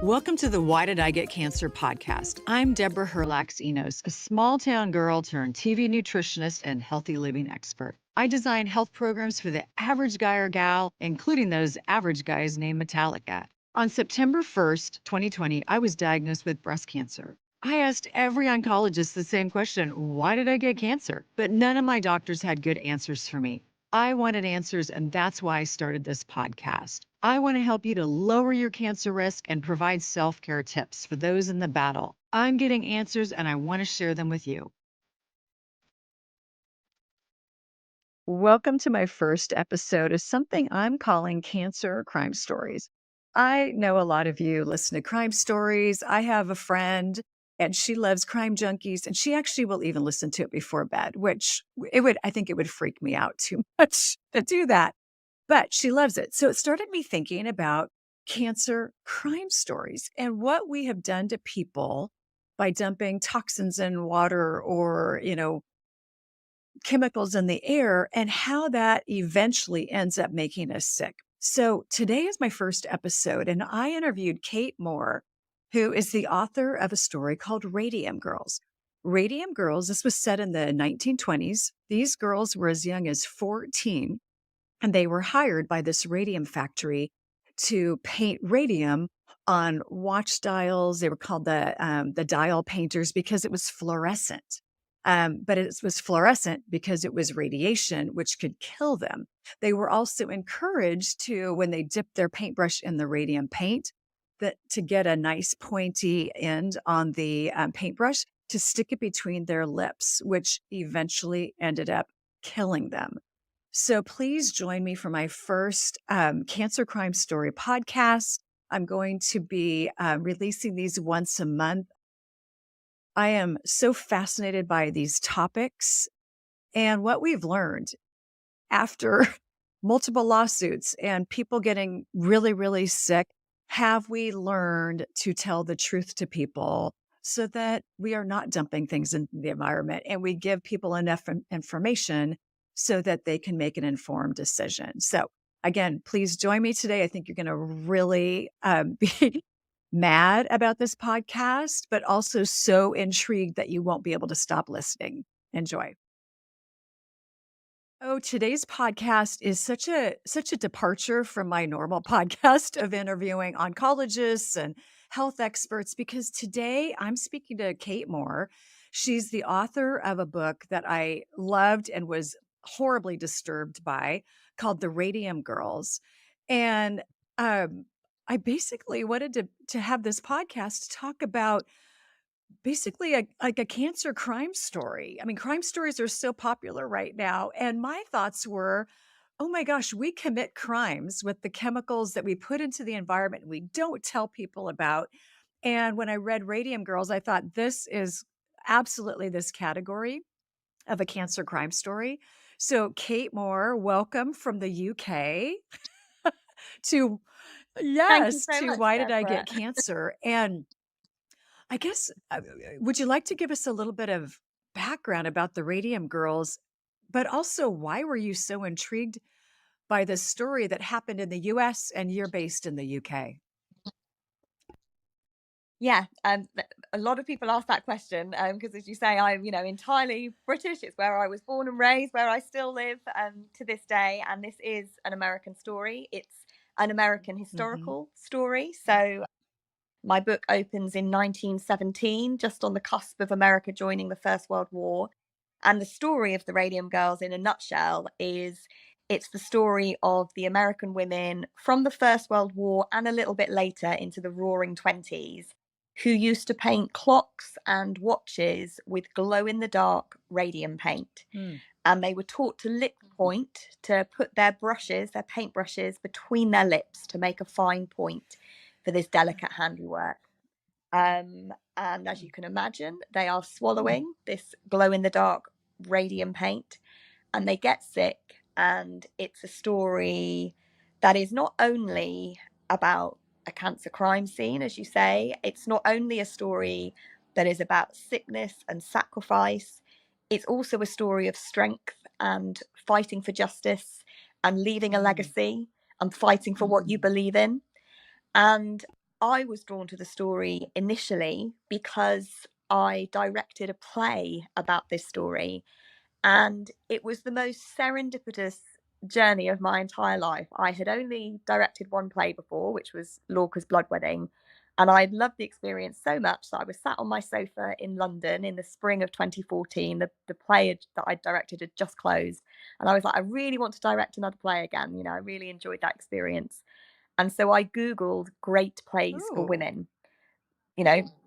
Welcome to the Why Did I Get Cancer podcast. I'm Deborah Herlax-Enos, a small town girl turned TV nutritionist and healthy living expert. I design health programs for the average guy or gal, including those average guys named Metallica. On September 1st, 2020, I was diagnosed with breast cancer. I asked every oncologist the same question, why did I get cancer? But none of my doctors had good answers for me. I wanted answers, and that's why I started this podcast. I want to help you to lower your cancer risk and provide self-care tips for those in the battle. I'm getting answers, and I want to share them with you. Welcome to my first episode of something I'm calling Cancer Crime Stories. I know a lot of you listen to crime stories. I have a friend and she loves Crime Junkies, and she actually will even listen to it before bed, which I think it would freak me out too much to do that. But she loves it. So it started me thinking about cancer crime stories and what we have done to people by dumping toxins in water or, chemicals in the air, and how that eventually ends up making us sick. So today is my first episode, and I interviewed Kate Moore, who is the author of a story called Radium Girls. Radium Girls, this was set in the 1920s. These girls were as young as 14, and they were hired by this radium factory to paint radium on watch dials. They were called the dial painters because it was fluorescent. But it was fluorescent because it was radiation, which could kill them. They were also encouraged to, when they dipped their paintbrush in the radium paint, that to get a nice pointy end on the paintbrush, to stick it between their lips, which eventually ended up killing them. So please join me for my first Cancer Crime Story podcast. I'm going to be releasing these once a month. I am so fascinated by these topics and what we've learned after multiple lawsuits and people getting really, really sick. Have we learned to tell the truth to people so that we are not dumping things into the environment, and we give people enough information so that they can make an informed decision? So again, please join me today. I think you're going to really be mad about this podcast, but also so intrigued that you won't be able to stop listening. Enjoy. Oh, today's podcast is such a departure from my normal podcast of interviewing oncologists and health experts, because today I'm speaking to Kate Moore. She's the author of a book that I loved and was horribly disturbed by, called The Radium Girls. And I basically wanted to have this podcast to talk about basically like a cancer crime story. I mean, crime stories are so popular right now. And my thoughts were, oh my gosh, we commit crimes with the chemicals that we put into the environment and we don't tell people about. And when I read Radium Girls, I thought this is absolutely this category of a cancer crime story. So Kate Moore, welcome from the UK to, Thank you yes, so to much, Why Did I Deborah. Get Cancer? And I guess, would you like to give us a little bit of background about the Radium Girls, but also why were you so intrigued by this story that happened in the US and you're based in the UK? Yeah, a lot of people ask that question because, as you say, I'm entirely British. It's where I was born and raised, where I still live to this day, and this is an American story. It's an American Hmm. historical story. So my book opens in 1917, just on the cusp of America joining the First World War. And the story of the Radium Girls, in a nutshell, is it's the story of the American women from the First World War and a little bit later into the Roaring Twenties, who used to paint clocks and watches with glow in the dark radium paint. Mm. And they were taught to lip point, to put their brushes, their paint brushes, between their lips to make a fine point for this delicate handiwork. And as you can imagine, they are swallowing this glow in the dark radium paint and they get sick. And it's a story that is not only about a cancer crime scene, as you say, it's not only a story that is about sickness and sacrifice, it's also a story of strength and fighting for justice and leaving a Mm. legacy and fighting for what you believe in. And I was drawn to the story initially because I directed a play about this story, and it was the most serendipitous journey of my entire life. I had only directed one play before, which was Lorca's Blood Wedding, and I loved the experience so much that I was sat on my sofa in London in the spring of 2014. The play that I directed had just closed, and I was like, I really want to direct another play again. I really enjoyed that experience. And so I Googled great plays for Oh. women.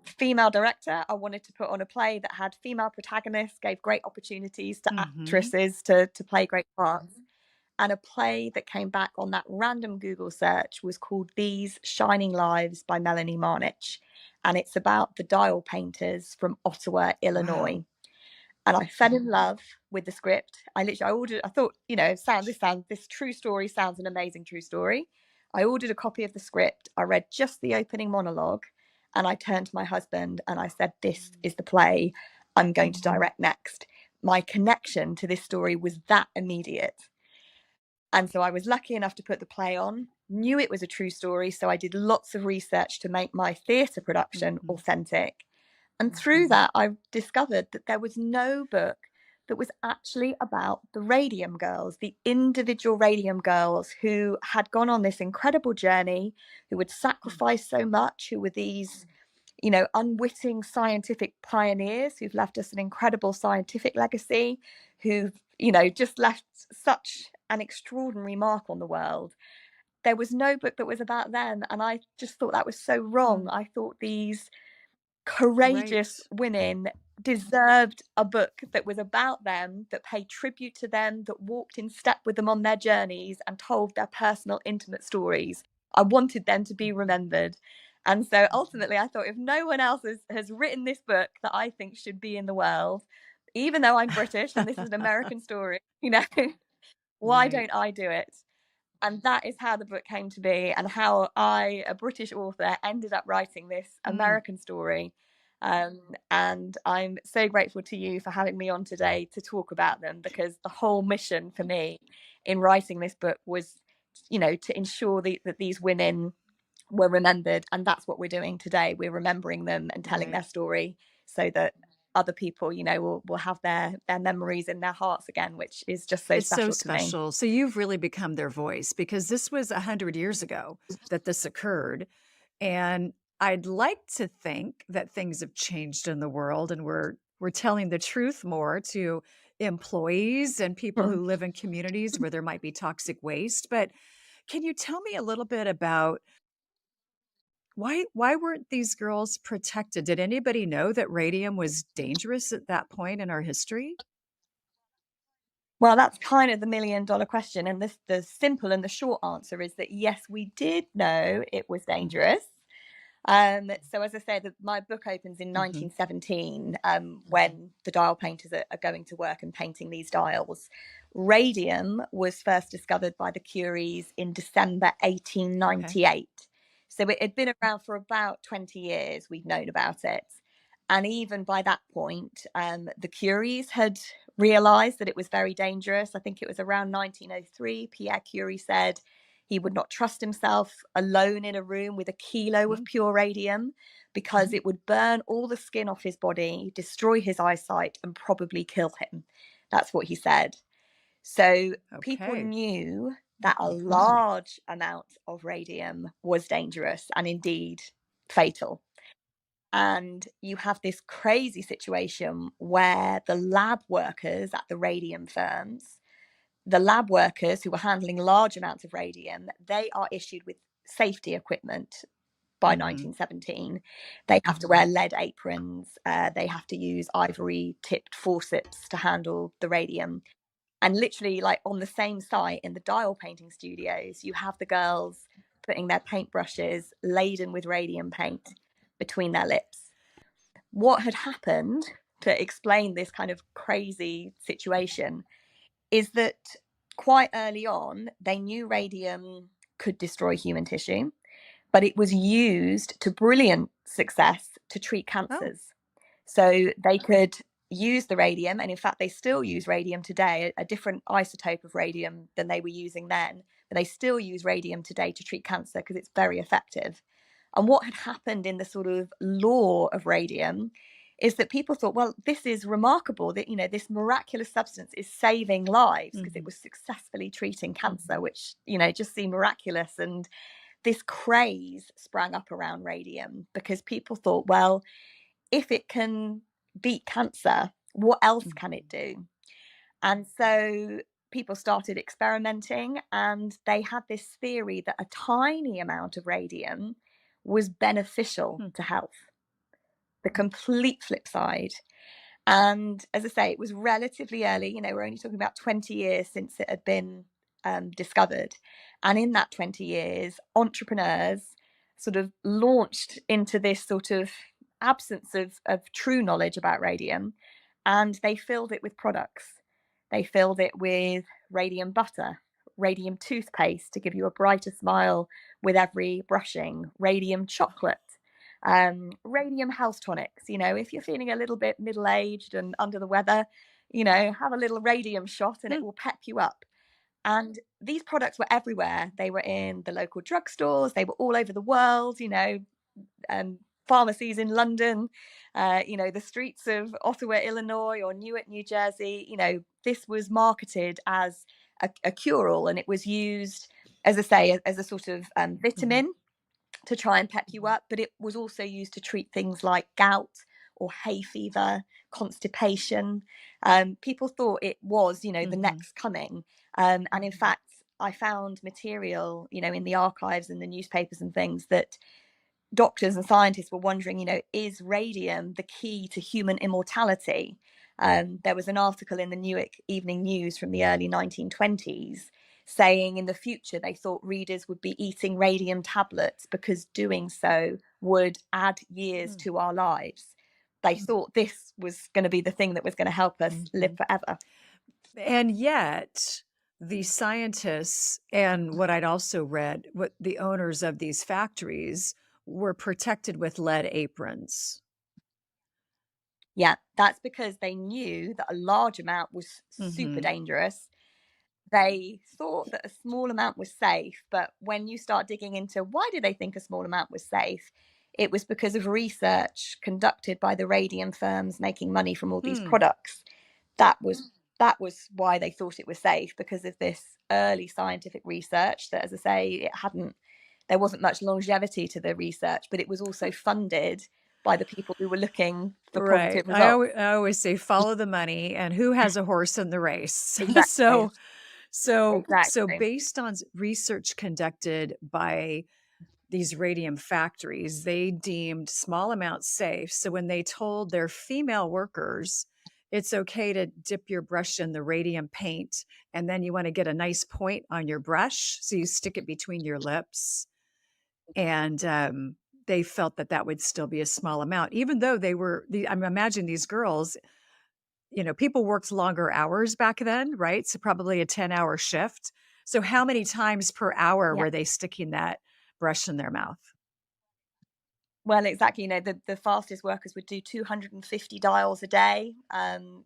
Female director. I wanted to put on a play that had female protagonists, gave great opportunities to Mhm. actresses to play great parts. And a play that came back on that random Google search was called These Shining Lives by Melanie Marnich. And it's about the dial painters from Ottawa, Wow. Illinois. And I fell in love with the script. I ordered, I thought, this true story sounds an amazing true story. I ordered a copy of the script. I read just the opening monologue, and I turned to my husband and I said, this is the play I'm going to direct next. My connection to this story was that immediate. And so I was lucky enough to put the play on, knew it was a true story. So I did lots of research to make my theatre production Mhm. authentic. And through that, I discovered that there was no book that was actually about the Radium girls, the individual Radium girls who had gone on this incredible journey, who had sacrificed so much, who were these, unwitting scientific pioneers who've left us an incredible scientific legacy, who've, just left such an extraordinary mark on the world. There was no book that was about them. And I just thought that was so wrong. Mm. I thought these Right. courageous women deserved a book that was about them, that paid tribute to them, that walked in step with them on their journeys and told their personal, intimate stories. I wanted them to be remembered. And so ultimately, I thought if no one else has written this book that I think should be in the world, even though I'm British and this is an American story, why Right. don't I do it? And that is how the book came to be, and how I, a British author, ended up writing this Mm. American story. And I'm so grateful to you for having me on today to talk about them, because the whole mission for me in writing this book was, to ensure that these women were remembered. And that's what we're doing today. We're remembering them and telling Right. their story so that other people, will have their memories in their hearts again, which is just so It's so special to me. special. So you've really become their voice because this was 100 years ago that this occurred. And I'd like to think that things have changed in the world and we're telling the truth more to employees and people who live in communities where there might be toxic waste. But can you tell me a little bit about why weren't these girls protected? Did anybody know that radium was dangerous at that point in our history? Well, that's kind of the $1,000,000 question. And the simple and the short answer is that yes, we did know it was dangerous. So as I said, my book opens in Mhm. 1917, when the dial painters are going to work and painting these dials. Radium was first discovered by the Curies in December Okay. 1898. So it had been around for about 20 years. We'd known about it. And even by that point, the Curies had realized that it was very dangerous. I think it was around 1903, Pierre Curie said he would not trust himself alone in a room with a kilo of Mm. pure radium, because it would burn all the skin off his body, destroy his eyesight, and probably kill him. That's what he said. So people Okay. knew that a large amount of radium was dangerous and indeed fatal. And you have this crazy situation where the lab workers at the radium firms, the lab workers who were handling large amounts of radium, they are issued with safety equipment by Mhm. 1917. They have to wear lead aprons. They have to use ivory tipped forceps to handle the radium. And literally, like on the same site in the dial painting studios, you have the girls putting their paintbrushes laden with radium paint between their lips. What had happened, to explain this kind of crazy situation, is that quite early on, they knew radium could destroy human tissue, but it was used to brilliant success to treat Oh. cancers. So they could use the radium, and in fact, they still use radium today, a different isotope of radium than they were using then, but they still use radium today to treat cancer because it's very effective. And what had happened in the sort of lore of radium is that people thought, well, this is remarkable that, this miraculous substance is saving lives because it was successfully treating cancer, which, just seemed miraculous. And this craze sprang up around radium because people thought, well, if it can beat cancer, what else can it do? And so people started experimenting, and they had this theory that a tiny amount of radium was beneficial to health. The complete flip side. And as I say, it was relatively early. We're only talking about 20 years since it had been discovered. And in that 20 years, entrepreneurs sort of launched into this sort of absence of true knowledge about radium, and they filled it with products. They filled it with radium butter, radium toothpaste to give you a brighter smile with every brushing, radium chocolate, radium house tonics. If you're feeling a little bit middle-aged and under the weather, have a little radium shot and it will pep you up. And these products were everywhere. They were in the local drugstores. They were all over the world, pharmacies in London, the streets of Ottawa, Illinois, or Newark, New Jersey. This was marketed as a cure-all, and it was used, as I say, as a sort of vitamin to try and pep you up, but it was also used to treat things like gout or hay fever, constipation. People thought it was, the next coming. And in fact, I found material, in the archives and the newspapers and things that doctors and scientists were wondering, is radium the key to human immortality? There was an article in the Newark Evening News from the early 1920s saying in the future they thought readers would be eating radium tablets because doing so would add years to our lives. They thought this was going to be the thing that was going to help us live forever. And yet, the scientists and what I'd also read, what the owners of these factories were protected with lead aprons. Yeah, that's because they knew that a large amount was super dangerous. They thought that a small amount was safe, but when you start digging into why did they think a small amount was safe, it was because of research conducted by the radium firms making money from all these products. That was why they thought it was safe, because of this early scientific research that, as I say, there wasn't much longevity to the research, but it was also funded by the people who were looking for positive results. I always say follow the money, and who has a horse in the race. Exactly. So Exactly. based on research conducted by these radium factories, they deemed small amounts safe. So when they told their female workers, it's okay to dip your brush in the radium paint, and then you want to get a nice point on your brush, so you stick it between your lips. And they felt that that would still be a small amount, even though I'm imagining these girls, people worked longer hours back then, right? So probably a 10-hour shift. So how many times per hour Yeah. were they sticking that brush in their mouth? Well, exactly. The fastest workers would do 250 dials a day. And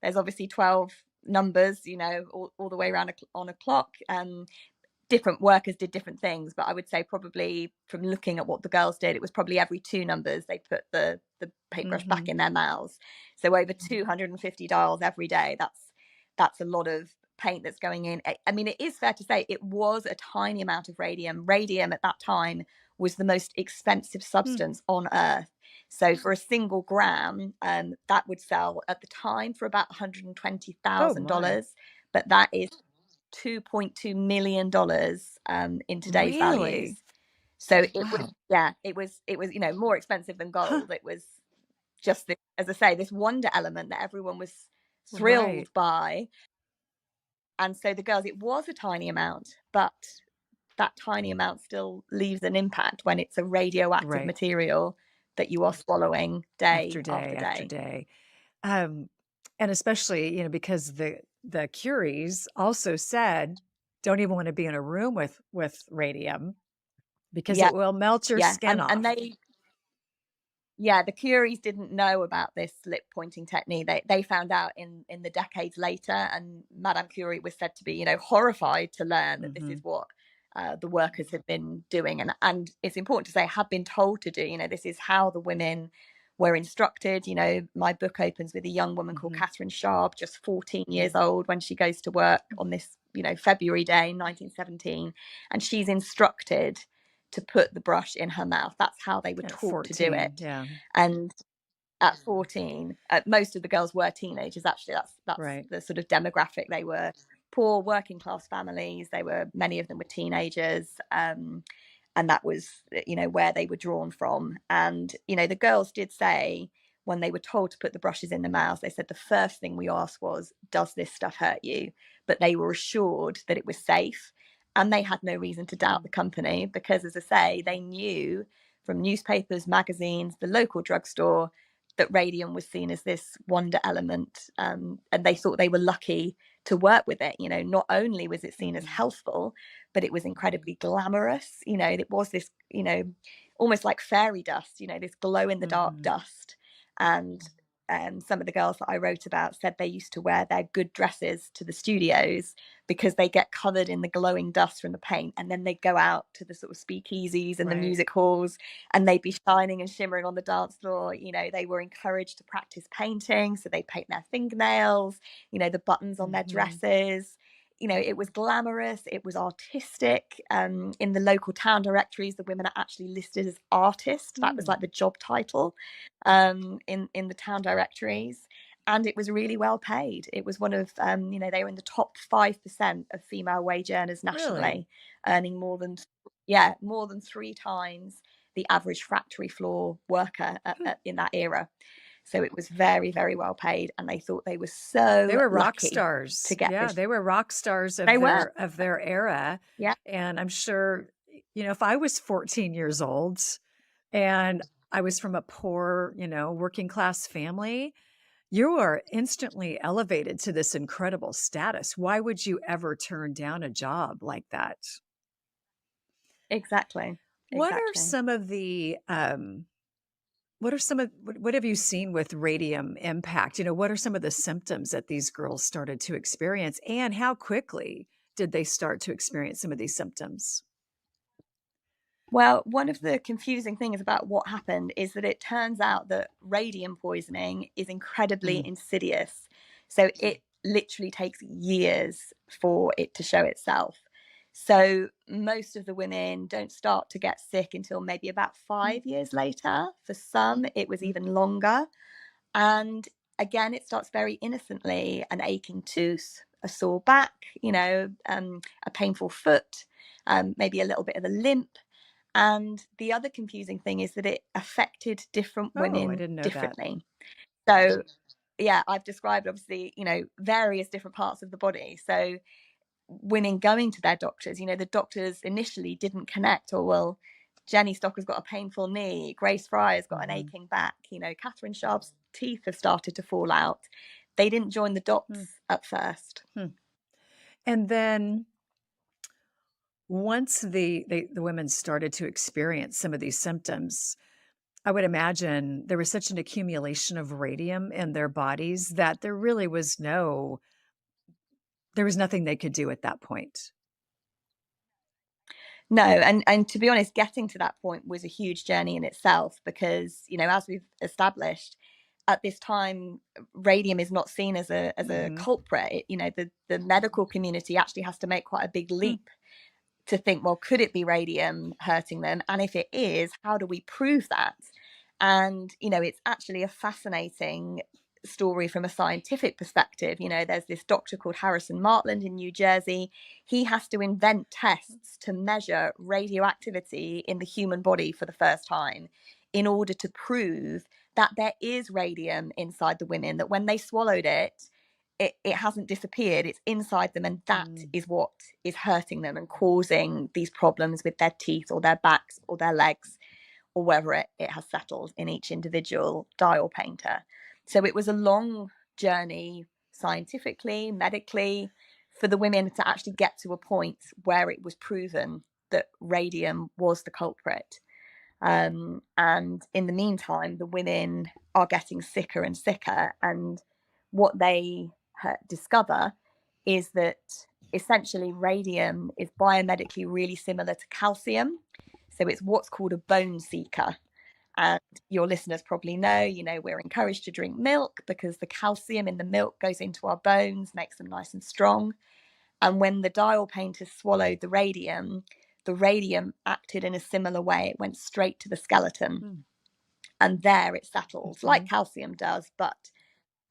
there's obviously 12 numbers, all the way around on a clock. Different workers did different things, but I would say probably from looking at what the girls did, it was probably every 2 numbers they put the paintbrush back in their mouths. So over 250 dials every day. That's a lot of paint that's going in. I mean, it is fair to say it was a tiny amount of radium. Radium at that time was the most expensive substance on Earth. So for a single gram, that would sell at the time for about $120,000. But that is $2.2 million in today's values. So it was more expensive than gold. It was just this, as I say, this wonder element that everyone was thrilled by. And so the girls, it was a tiny amount, but that tiny amount still leaves an impact when it's a radioactive material that you are swallowing day after day after day. And especially, because the Curies also said, don't even want to be in a room with radium because it will melt your skin off. And the Curies didn't know about this lip pointing technique. They found out in the decades later, and Madame Curie was said to be, horrified to learn that this is what the workers had been doing, and it's important to say have been told to do. This is how the women were instructed. My book opens with a young woman called Catherine Sharp, just 14 years old, when she goes to work on this February day 1917, and she's instructed to put the brush in her mouth. That's how they were At taught to do 14, it. yeah. And at 14, most of the girls were teenagers. Actually, that's Right. the sort of demographic. They were poor working class families. Many of them were teenagers, and that was where they were drawn from. And the girls did say, when they were told to put the brushes in their mouths, they said the first thing we asked was, does this stuff hurt you? But they were assured that it was safe, and they had no reason to doubt the company, because, as I say, they knew from newspapers, magazines, the local drugstore, that radium was seen as this wonder element, and they thought they were lucky to work with it. Not only was it seen as healthful, but it was incredibly glamorous. It was this, almost like fairy dust, this glow in the dark dust. And some of the girls that I wrote about said they used to wear their good dresses to the studios because they get covered in the glowing dust from the paint, and then they'd go out to the sort of speakeasies and the music halls, and they'd be shining and shimmering on the dance floor. They were encouraged to practice painting, so they paint their fingernails, the buttons on their dresses. It was glamorous, it was artistic. In the local town directories, the women are actually listed as artists. That was like the job title in the town directories. And it was really well paid. It was one of, they were in the top 5% of female wage earners nationally, Really? earning more than 3 times the average factory floor worker in that era. So it was very, very well paid, and they thought they were They so were rock lucky stars. to get Yeah, this. they were rock stars They were. of their era. Yeah. And I'm sure, if I was 14 years old and I was from a poor, working class family, you are instantly elevated to this incredible status. Why would you ever turn down a job like that? Exactly. What are Exactly. some of the what have you seen with radium impact? What are some of the symptoms that these girls started to experience, and how quickly did they start to experience some of these symptoms? Well, one of the confusing things about what happened is that it turns out that radium poisoning is incredibly Mm. insidious. So it literally takes years for it to show itself. So most of the women don't start to get sick until maybe about 5 years later. For some, it was even longer. And again, it starts very innocently: an aching tooth, a sore back, a painful foot, maybe a little bit of a limp. And the other confusing thing is that it affected different Oh, I women didn't know that. differently. So, yeah, I've described obviously, various different parts of the body. So, women going to their doctors, the doctors initially didn't connect. Or, well, Jenny Stocker's got a painful knee, Grace Fryer's got an aching back, Catherine Sharp's teeth have started to fall out. They didn't join the Hmm. dots at first. And then once the women started to experience some of these symptoms, I would imagine there was such an accumulation of radium in their bodies that there was nothing they could do at that point. No, and to be honest, getting to that point was a huge journey in itself, because, as we've established, at this time, radium is not seen as a culprit. The medical community actually has to make quite a big leap to think, well, could it be radium hurting them? And if it is, how do we prove that? And, it's actually a fascinating story from a scientific perspective. There's this doctor called Harrison Martland in New Jersey. He has to invent tests to measure radioactivity in the human body for the first time, in order to prove that there is radium inside the women, that when they swallowed it hasn't disappeared, it's inside them, and that is what is hurting them and causing these problems with their teeth or their backs or their legs, or wherever it has settled in each individual dial painter. So it was a long journey, scientifically, medically, for the women to actually get to a point where it was proven that radium was the culprit. And in the meantime, the women are getting sicker and sicker. And what they discover is that essentially radium is biomedically really similar to calcium. So it's what's called a bone seeker. And your listeners probably know, we're encouraged to drink milk because the calcium in the milk goes into our bones, makes them nice and strong. And when the dial painters swallowed the radium acted in a similar way. It went straight to the skeleton. Mm. And there it settled, like Mhm. calcium does. But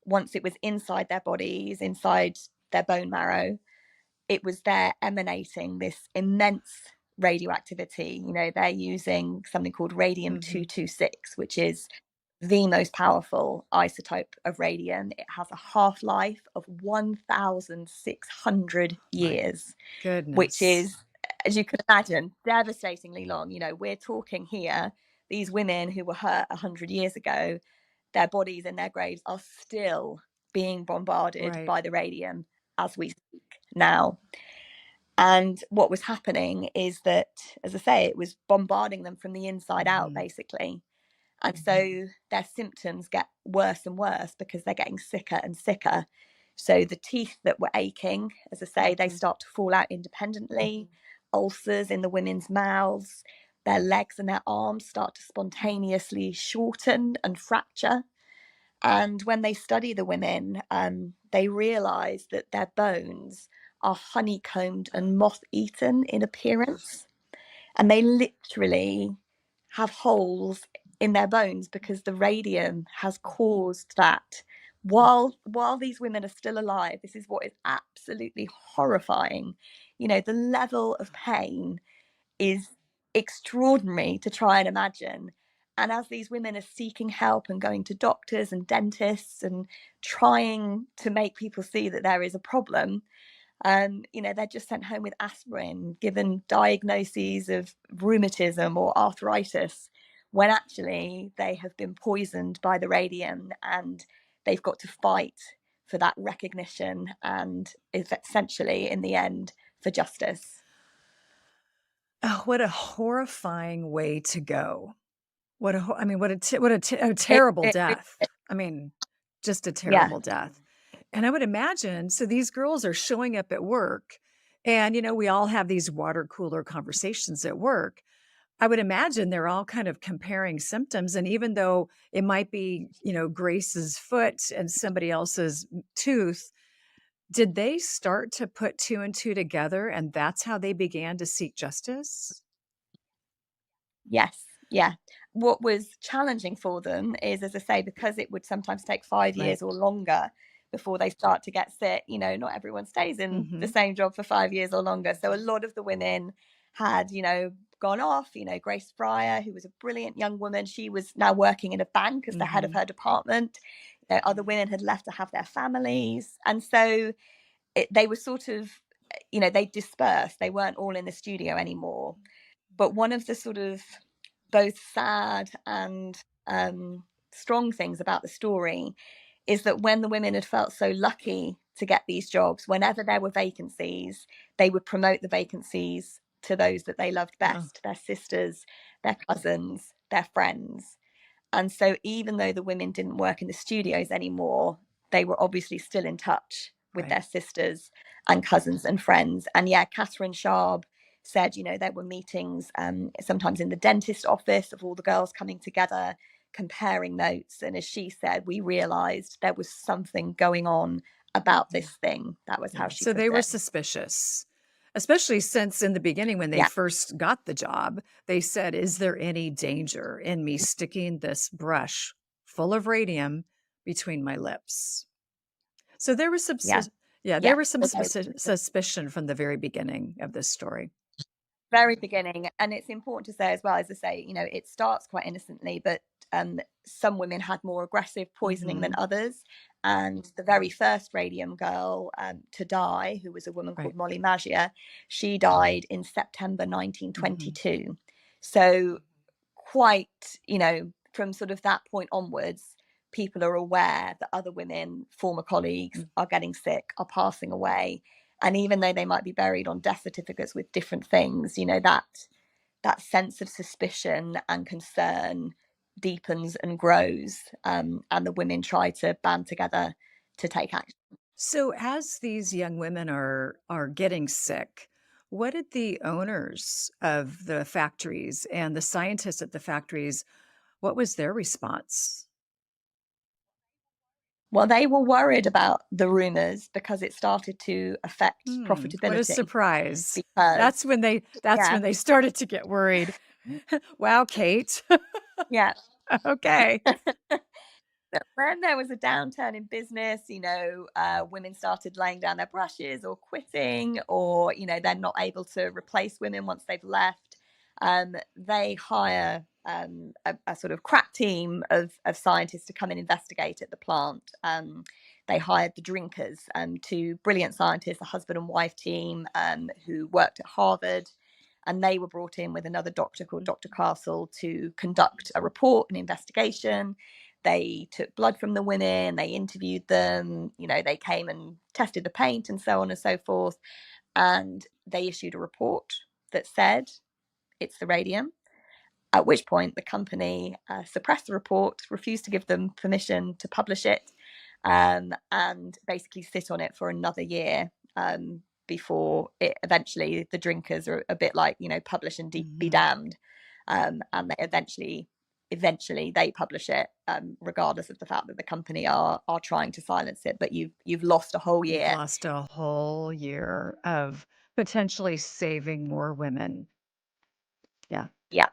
once it was inside their bodies, inside their bone marrow, it was there emanating this immense radioactivity. They're using something called radium Mhm. 226, which is the most powerful isotope of radium. It has a half-life of 1,600 My years, which goodness. is, as you can imagine, devastatingly long. We're talking here, these women who were hurt 100 years ago, their bodies in their graves are still being bombarded Right. by the radium as we speak now. And what was happening is that, as I say, it was bombarding them from the inside out, Mhm. basically. And so their symptoms get worse and worse because they're getting sicker and sicker. So the teeth that were aching, as I say, they Mhm. start to fall out independently. Ulcers in the women's mouths, their legs and their arms start to spontaneously shorten and fracture. And when they study the women, they realize that their bones are honeycombed and moth eaten in appearance. And they literally have holes in their bones because the radium has caused that. While these women are still alive, this is what is absolutely horrifying. The level of pain is extraordinary to try and imagine. And as these women are seeking help and going to doctors and dentists and trying to make people see that there is a problem, they're just sent home with aspirin, given diagnoses of rheumatism or arthritis, when actually they have been poisoned by the radium and they've got to fight for that recognition and essentially, in the end, for justice. Oh, what a horrifying way to go. What a I mean, a It, terrible it, death. I mean, just a yeah, terrible death. And I would imagine so these girls are showing up at work and, we all have these water cooler conversations at work. I would imagine they're all kind of comparing symptoms. And even though it might be, Grace's foot and somebody else's tooth, did they start to put two and two together? And that's how they began to seek justice? yes, yeah. What was challenging for them is, as I say, because it would sometimes take 5 years Right. or longer before they start to get sick, not everyone stays in the Hmm. same job for 5 years or longer. So a lot of the women had, gone off. Grace Fryer, who was a brilliant young woman, she was now working in a bank as the head of Hmm. her department. Other women had left to have their families. And so they were sort of, they dispersed. They weren't all in the studio anymore. But one of the sort of both sad and strong things about the story is that when the women had felt so lucky to get these jobs, whenever there were vacancies, they would promote the vacancies to those that they loved Oh, best, their sisters, their cousins, their friends. And so even though the women didn't work in the studios anymore, they were obviously still in touch with right. their sisters and cousins and friends. And yeah, Catherine Sharp said, there were meetings sometimes in the dentist office of all the girls coming together, comparing notes. And as she said, we realized there was something going on about Yeah. this thing. That was how Yeah. she So put they were it. suspicious, especially since in the beginning, when they Yeah. first got the job, they said, "Is there any danger in me sticking this brush full of radium between my lips?" So there was some, Yeah. yeah, there Yeah. was some suspicion from the very beginning of this story. Very beginning. And it's important to say as well, as I say, it starts quite innocently, but some women had more aggressive poisoning than Hmm. others. And the very first radium girl to die, who was a woman Right. called Molly Magia, she died in September Hmm. 1922. So quite, from sort of that point onwards, people are aware that other women, former colleagues, are getting sick, are passing away. And even though they might be buried on death certificates with different things, that sense of suspicion and concern deepens and grows. And the women try to band together to take action. So as these young women are getting sick, what did the owners of the factories and the scientists at the factories, what was their response? Well, they were worried about the rumors because it started to affect What a profitability surprise. because, That's yeah, when they started to get worried. Wow, Kate. yeah. Okay. But when there was a downturn in business, women started laying down their brushes or quitting, or, they're not able to replace women once they've left. They hire a sort of crack team of scientists to come and investigate at the plant. They hired the drinkers, two brilliant scientists, a husband and wife team who worked at Harvard. And they were brought in with another doctor called Dr. Castle to conduct a report, an investigation. They took blood from the women, they interviewed them, they came and tested the paint and so on and so forth. And they issued a report that said it's the radium. At which point the company suppressed the report, refused to give them permission to publish it, and basically sit on it for another year before it eventually, the drinkers are a bit like, publish and be Mhm. damned. And they eventually they publish it, regardless of the fact that the company are trying to silence it. But you've lost a whole You've year. lost a whole year of potentially saving more women. Yeah. Yeah.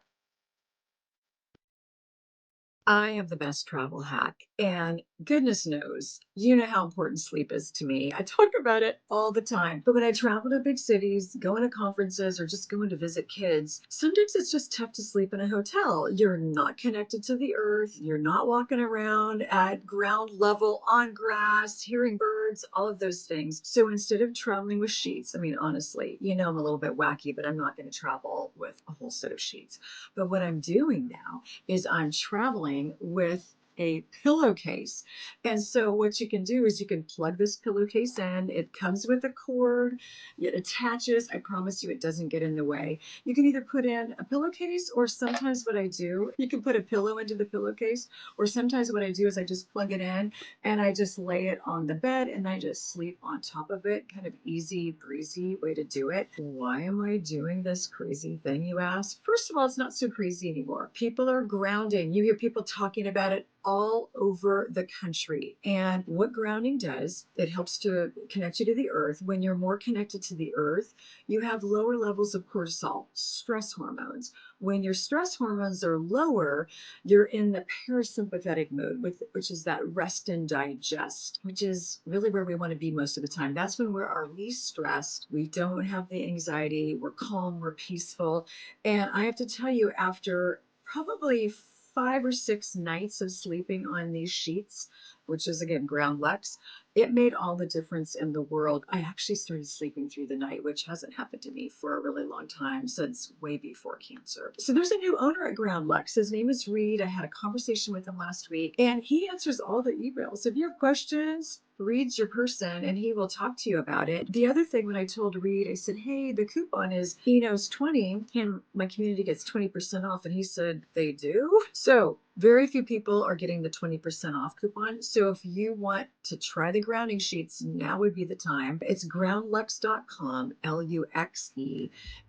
I have the best travel hack, and goodness knows, you know how important sleep is to me. I talk about it all the time. But when I travel to big cities, going to conferences, or just going to visit kids, sometimes it's just tough to sleep in a hotel. You're not connected to the earth, you're not walking around at ground level on grass, hearing birds, all of those things. So instead of traveling with sheets, I mean, honestly, I'm a little bit wacky, but I'm not going to travel with a whole set of sheets. But what I'm doing now is I'm traveling with a pillowcase. And so what you can do is you can plug this pillowcase in. It comes with a cord. It attaches. I promise you it doesn't get in the way. You can either put in a pillowcase, or sometimes what I do, you can put a pillow into the pillowcase, or sometimes what I do is I just plug it in and I just lay it on the bed and I just sleep on top of it. Kind of easy breezy way to do it. Why am I doing this crazy thing, you ask? First of all, it's not so crazy anymore. People are grounding. You hear people talking about it all over the country. And what grounding does, it helps to connect you to the earth. When you're more connected to the earth, you have lower levels of cortisol, stress hormones. When your stress hormones are lower, you're in the parasympathetic mode, which is that rest and digest, which is really where we want to be most of the time. That's when we're our least stressed. We don't have the anxiety. We're calm. We're peaceful. And I have to tell you, after probably 5 or 6 nights of sleeping on these sheets, which is again ground lux, it made all the difference in the world. I actually started sleeping through the night, which hasn't happened to me for a really long time, since way before cancer. So there's a new owner at Ground Lux. His name is Reed. I had a conversation with him last week, and he answers all the emails. If you have questions, Reed's your person and he will talk to you about it. The other thing, when I told Reed, I said, hey, the coupon is Enos 20 and my community gets 20% off. And he said, they do? So very few people are getting the 20% off coupon. So if you want to try the grounding sheets, now would be the time. It's groundlux.com, Luxe,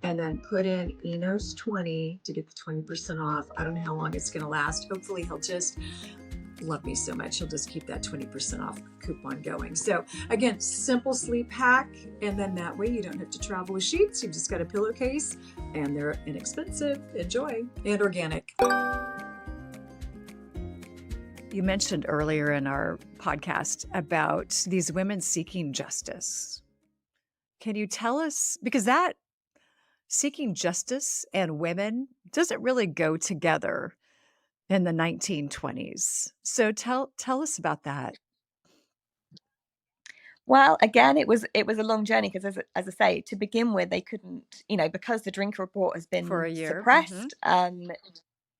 and then put in Enos 20 to get the 20% off. I don't know how long it's going to last. Hopefully he'll just love me so much, he'll just keep that 20% off coupon going. So again, simple sleep hack, and then that way you don't have to travel with sheets. You've just got a pillowcase, and they're inexpensive. Enjoy, and organic. You mentioned earlier in our podcast about these women seeking justice. Can you tell us, because that seeking justice and women doesn't really go together in the 1920s. So tell us about that. Well, again, it was a long journey because, as I say, to begin with, they couldn't, because the drinker report has For been a year. suppressed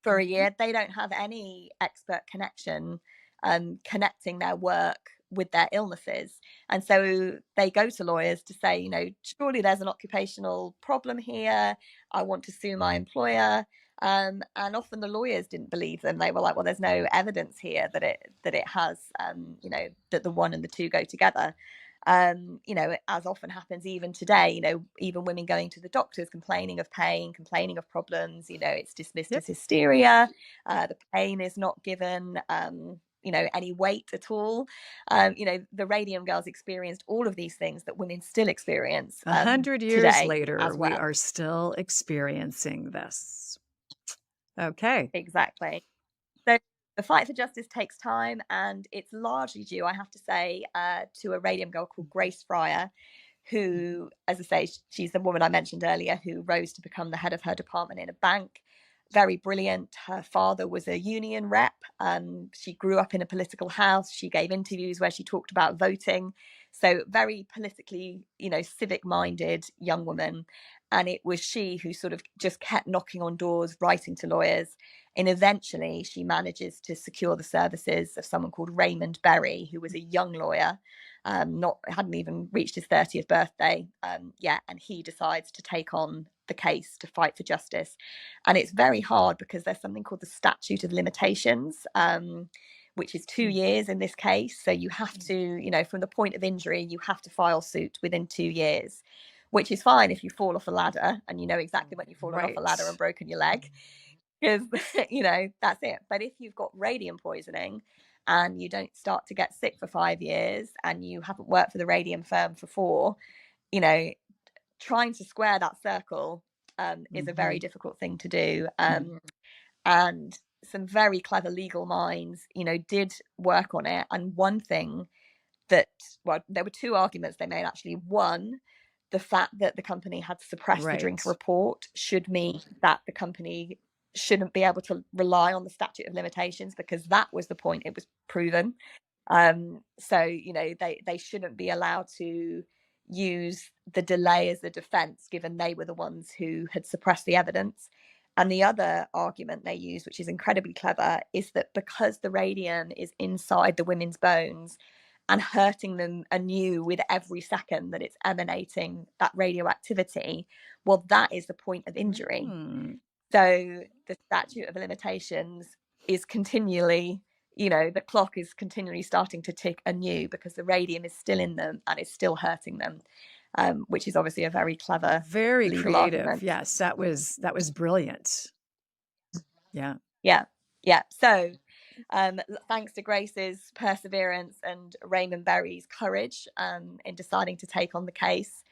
for a Mhm. year. They don't have any expert connection, connecting their work with their illnesses, and so they go to lawyers to say, surely there's an occupational problem here. I want to sue my employer. And often the lawyers didn't believe them. They were like, well, there's no evidence here that it has, that the one and the two go together. You know, as often happens even today, you know, even women going to the doctors complaining of pain, complaining of problems, you know, it's dismissed Yep. as hysteria. The pain is not given, you know, any weight at all. You know, the Radium girls experienced all of these things that women still experience 100 years today later, as we well. are still experiencing this. Okay. Exactly. So the fight for justice takes time, and it's largely due, I have to say, to a Radium girl called Grace Fryer, who, as I say, she's the woman I mentioned earlier who rose to become the head of her department in a bank. Very brilliant. Her father was a union rep. She grew up in a political house. She gave interviews where she talked about voting. So very politically, you know, civic-minded young woman. And it was she who sort of just kept knocking on doors, writing to lawyers. And eventually she manages to secure the services of someone called Raymond Berry, who was a young lawyer, hadn't even reached his 30th birthday yet, and he decides to take on the case to fight for justice. And it's very hard because there's something called the statute of limitations, which is 2 years in this case. So you have to, you know, from the point of injury, you have to file suit within 2 years, which is fine if you fall off a ladder and you know exactly when you've fallen off a ladder and broken your leg, because you know that's it. But if you've got radium poisoning and you don't start to get sick for 5 years and you haven't worked for the radium firm for 4, you know, trying to square that circle is a very difficult thing to do. And some very clever legal minds, you know, did work on it. And one thing that, well, there were 2 arguments they made actually. One, the fact that the company had suppressed the drink Right. report should mean that the company shouldn't be able to rely on the statute of limitations, because that was the point it was proven. So, you know, they shouldn't be allowed to use the delay as a defense, given they were the ones who had suppressed the evidence. And the other argument they use, which is incredibly clever, is that because the radium is inside the women's bones and hurting them anew with every second that it's emanating that radioactivity, well, that is the point of injury. So the statute of limitations is continually, you know, the clock is continually starting to tick anew because the radium is still in them and it's still hurting them, which is obviously a very clever, Very legal creative. argument. Yes, that was brilliant. Yeah. Yeah. Yeah. So thanks to Grace's perseverance and Raymond Berry's courage in deciding to take on the case,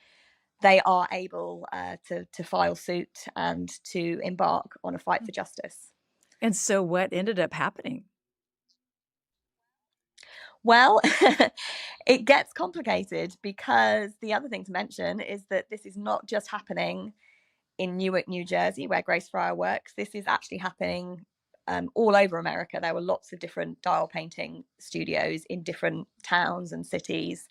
they are able to file suit and to embark on a fight for justice. And so what ended up happening? Well, it gets complicated, because the other thing to mention is that this is not just happening in Newark, New Jersey, where Grace Fryer works. This is actually happening all over America. There were lots of different dial painting studios in different towns and cities.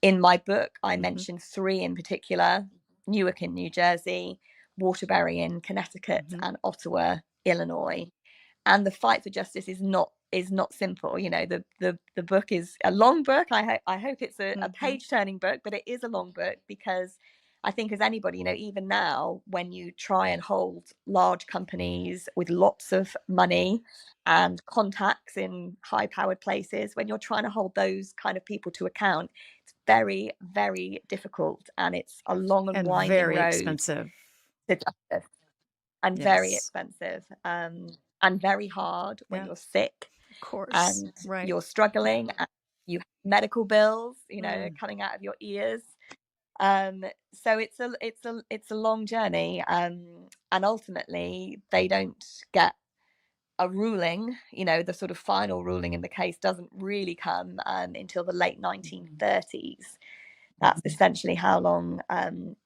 In my book, I mentioned 3 in particular: Newark in New Jersey, Waterbury in Connecticut, and Ottawa, Illinois. And the fight for justice is not simple. You know, the book is a long book. I hope it's a page turning book, but it is a long book because I think, as anybody, you know, even now, when you try and hold large companies with lots of money and contacts in high powered places, when you're trying to hold those kind of people to account, it's very, very difficult, and it's a long and winding very road expensive. to justice, and very expensive, and very hard when you're sick, Of course. and Right. you're struggling, and you have medical bills, you know, coming out of your ears. So it's a long journey, and ultimately they don't get a ruling. You know, the sort of final ruling in the case doesn't really come until the late 1930s. That's essentially how long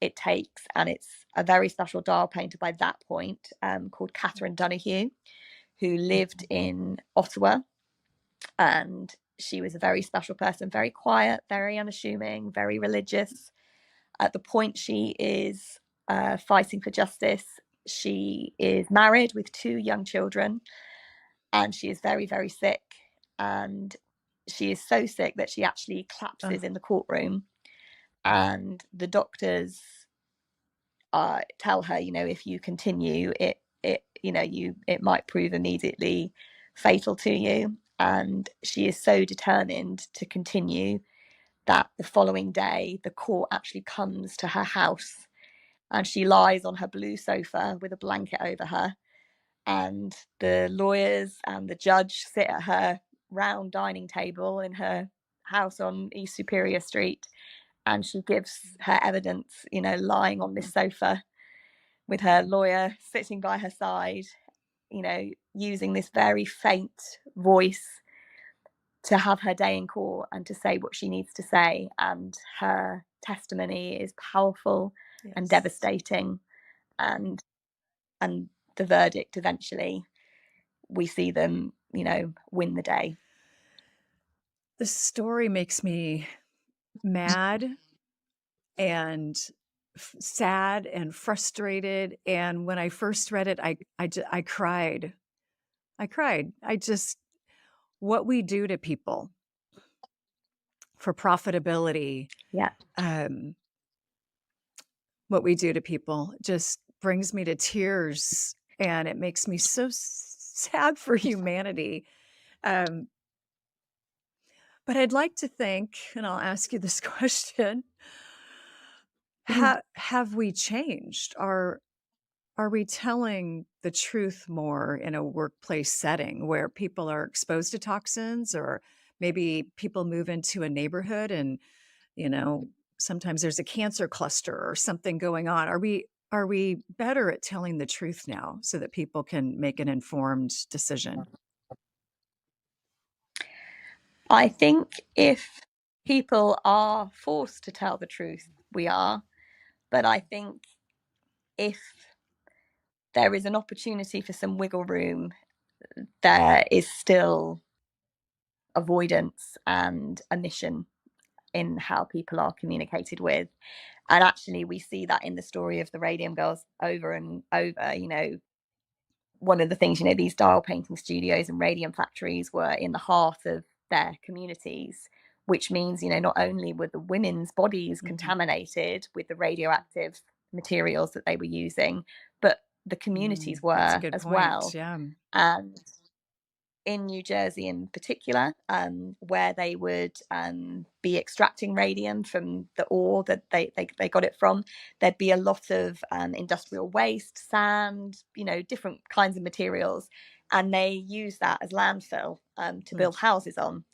it takes. And it's a very special dial painter by that point, called Catherine Donahue, who lived in Ottawa. And she was a very special person, very quiet, very unassuming, very religious. At the point she is fighting for justice, she is married with 2 young children, and she is very, very sick. And she is so sick that she actually collapses in the courtroom. And the doctors tell her, you know, if you continue, it you know, it might prove immediately fatal to you. And she is so determined to continue that the following day the court actually comes to her house, and she lies on her blue sofa with a blanket over her, and the lawyers and the judge sit at her round dining table in her house on East Superior Street, and she gives her evidence, lying on this sofa with her lawyer sitting by her side, using this very faint voice to have her day in court and to say what she needs to say. And her testimony is powerful and Yes. devastating. And the verdict, eventually, we see them, win the day. The story makes me mad and sad and frustrated. And when I first read it, I cried. I cried. What we do to people for profitability, Yeah. what we do to people just brings me to tears, and it makes me so sad for humanity. But I'd like to think, and I'll ask you this question, have we changed? Are we telling the truth more in a workplace setting where people are exposed to toxins, or maybe people move into a neighborhood and, sometimes there's a cancer cluster or something going on? Are we better at telling the truth now so that people can make an informed decision? I think if people are forced to tell the truth, we are. But I think if there is an opportunity for some wiggle room, there is still avoidance and omission in how people are communicated with. And actually, we see that in the story of the Radium girls over and over. One of the things, these dial painting studios and radium factories were in the heart of their communities, which means, not only were the women's bodies contaminated with the radioactive materials that they were using, but the communities were as well. Yeah. And in New Jersey in particular, where they would be extracting radium from the ore that they got it from, there'd be a lot of industrial waste, sand, different kinds of materials, and they use that as landfill to build houses on.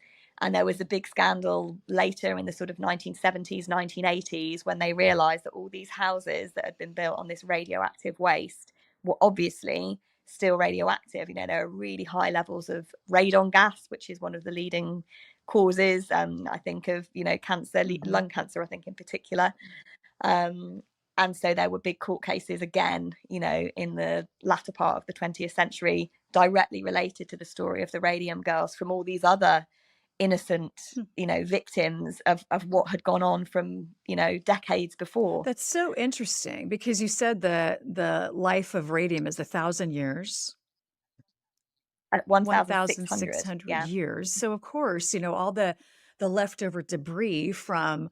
And there was a big scandal later in the sort of 1970s, 1980s, when they realized that all these houses that had been built on this radioactive waste were obviously still radioactive. There are really high levels of radon gas, which is one of the leading causes, I think, of cancer, lung cancer, I think, in particular. And so there were big court cases again, in the latter part of the 20th century, directly related to the story of the Radium girls, from all these other innocent, victims of what had gone on from, decades before. That's so interesting, because you said the life of radium is 1,000 years. At 1,600 years. So of course, all the leftover debris from,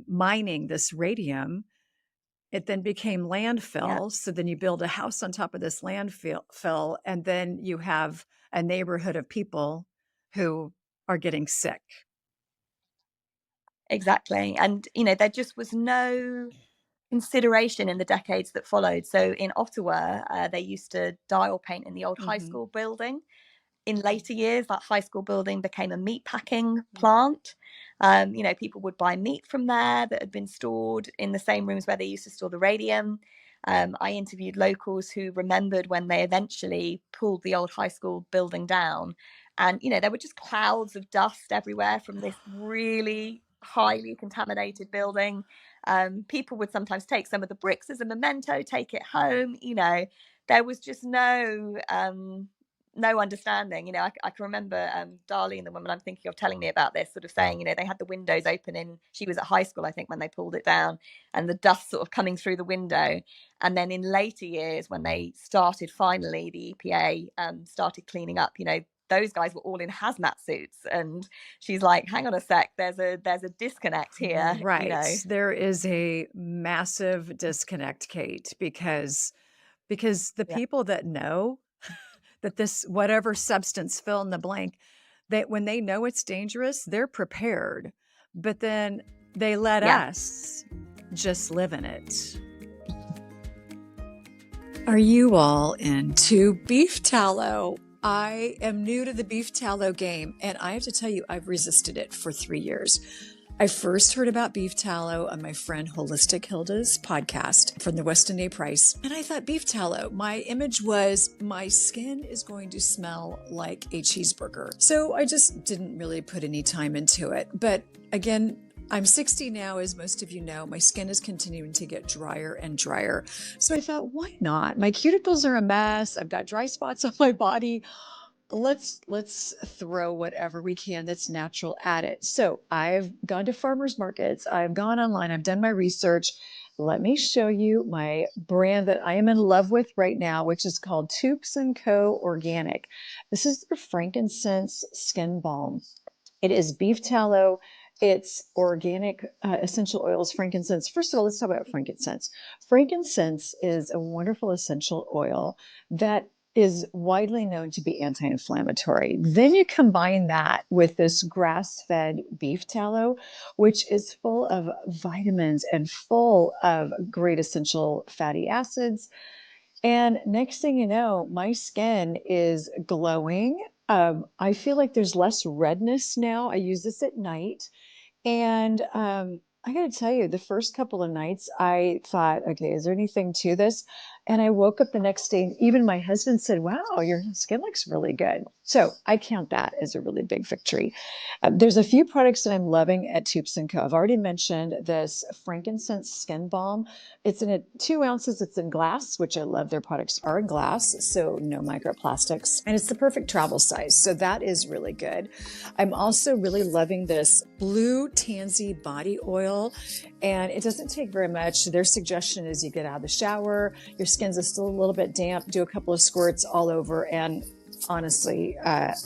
mining this radium, it then became landfill. So then you build a house on top of this landfill, and then you have a neighborhood of people who are getting sick. Exactly. And, there just was no consideration in the decades that followed. So in Ottawa, they used to dial paint in the old high school building. In later years, that high school building became a meat packing plant. People would buy meat from there that had been stored in the same rooms where they used to store the radium. I interviewed locals who remembered when they eventually pulled the old high school building down. And, there were just clouds of dust everywhere from this really highly contaminated building. People would sometimes take some of the bricks as a memento, take it home. There was just no understanding. I can remember Darlene, the woman I'm thinking of, telling me about this, sort of saying, they had the windows open in, she was at high school, I think, when they pulled it down, and the dust sort of coming through the window. And then in later years, when they started, finally, the EPA started cleaning up, those guys were all in hazmat suits. And she's like, hang on a sec, there's a disconnect here. Right. There is a massive disconnect, Kate, because the people that know that this, whatever substance, fill in the blank, That when they know it's dangerous, they're prepared, but then they let Yeah. us just live in it. Are you all into beef tallow? I am new to the beef tallow game, and I have to tell you, I've resisted it for 3 years. I first heard about beef tallow on my friend Holistic Hilda's podcast from the Weston A. Price. And I thought, beef tallow, my image was my skin is going to smell like a cheeseburger. So I just didn't really put any time into it. But again, I'm 60 now, as most of you know. My skin is continuing to get drier and drier. So I thought, why not? My cuticles are a mess. I've got dry spots on my body. Let's throw whatever we can that's natural at it. So I've gone to farmers markets. I've gone online. I've done my research. Let me show you my brand that I am in love with right now, which is called Toops & Co. Organic. This is their frankincense skin balm. It is beef tallow. It's organic essential oils, frankincense. First of all, let's talk about frankincense. Frankincense is a wonderful essential oil that is widely known to be anti-inflammatory. Then you combine that with this grass-fed beef tallow, which is full of vitamins and full of great essential fatty acids. And next thing you know, my skin is glowing. I feel like there's less redness now. I use this at night. And I got to tell you, the first couple of nights, I thought, okay, is there anything to this? And I woke up the next day, and even my husband said, wow, your skin looks really good. So I count that as a really big victory. There's a few products that I'm loving at Toops & Co. I've already mentioned this frankincense skin balm. It's in 2 ounces. It's in glass, which I love. Their products are in glass, so no microplastics. And it's the perfect travel size. So that is really good. I'm also really loving this blue tansy body oil, and it doesn't take very much. Their suggestion is you get out of the shower, your skin's still a little bit damp, do a couple of squirts all over, and honestly,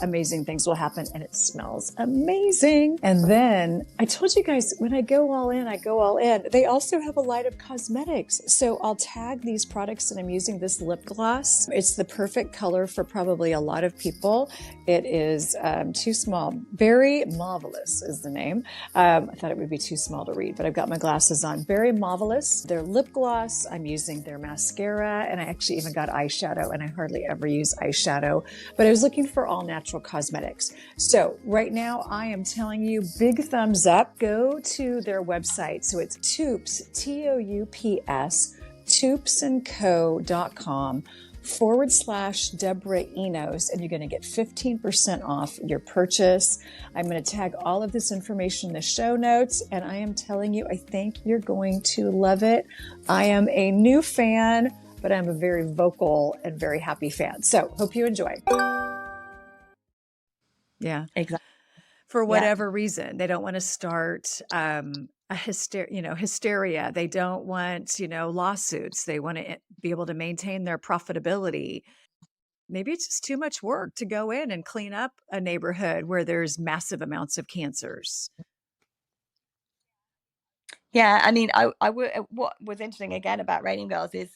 amazing things will happen, and it smells amazing. And then I told you guys, when I go all in, I go all in. They also have a line of cosmetics. So I'll tag these products, and I'm using this lip gloss. It's the perfect color for probably a lot of people. It is too small. Berry Marvelous is the name. I thought it would be too small to read, but I've got my glasses on. Berry Marvelous, their lip gloss. I'm using their mascara, and I actually even got eyeshadow, and I hardly ever use eyeshadow. But I was looking for all natural cosmetics. So right now I am telling you, big thumbs up. Go to their website. So it's Toops, T-O-U-P-S, toopsandco.com /Deborah Enos, and you're going to get 15% off your purchase. I'm going to tag all of this information in the show notes, and I am telling you, I think you're going to love it. I am a new fan, but I'm a very vocal and very happy fan. So hope you enjoy. Yeah. Exactly. For Yeah. whatever reason, they don't want to start a hysteria. They don't want, lawsuits. They want to be able to maintain their profitability. Maybe it's just too much work to go in and clean up a neighborhood where there's massive amounts of cancers. Yeah, I mean, what was interesting again about Radium Girls is